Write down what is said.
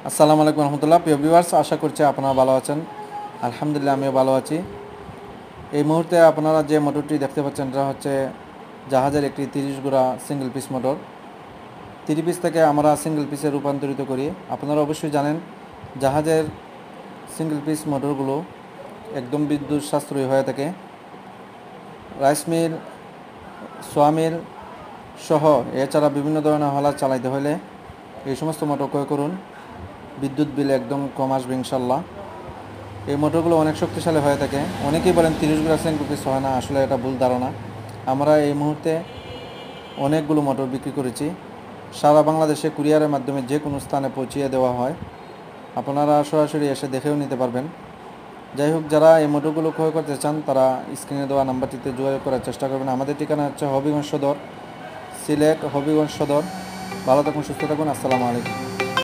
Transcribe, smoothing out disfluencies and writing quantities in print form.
আসসালামু আলাইকুম রহমতুল্লাহ। প্রিয় ভিউয়ার্স, আশা করছি আপনারা ভালো আছেন। আলহামদুলিল্লাহ আমিও ভালো আছি। এই মুহূর্তে আপনারা যে মোটরটি দেখতে পাচ্ছেন এটা হচ্ছে জাহাজের একটি 30 গোড়া সিঙ্গেল পিস মোটর। 30 পিস থেকে আমরা সিঙ্গেল পিসে রূপান্তরিত করি। আপনারা অবশ্যই জানেন জাহাজের সিঙ্গেল পিস মোটরগুলো একদম বিদ্যুৎ সাশ্রয়ী হয়ে থাকে। রাইস মিল, সোয়া মিল সহ এছাড়া বিভিন্ন ধরনের হলার চালাইতে হলে এই সমস্ত মোটর ক্রয় করুন। বিদ্যুৎ বিল একদম কম আসবে ইনশাল্লাহ। এই মোটরগুলো অনেক শক্তিশালী হয়ে থাকে। অনেকেই বলেন 30 গ্রাম সিঙ্গেল পিস হয় না, আসলে এটা ভুল ধারণা। আমরা এই মুহূর্তে অনেকগুলো মোটর বিক্রি করেছি। সারা বাংলাদেশে কুরিয়ারের মাধ্যমে যে কোনো স্থানে পৌঁছিয়ে দেওয়া হয়। আপনারা সরাসরি এসে দেখেও নিতে পারবেন। যাই হোক, যারা এই মোটরগুলো ক্রয় করতে চান তারা স্ক্রিনে দেওয়া নাম্বারটিতে যোগাযোগ করার চেষ্টা করবেন। আমাদের ঠিকানা হচ্ছে হবিগঞ্জ সদর, সিলেট হবিগঞ্জ সদর। ভালো থাকুন, সুস্থ থাকুন। আসসালামু আলাইকুম।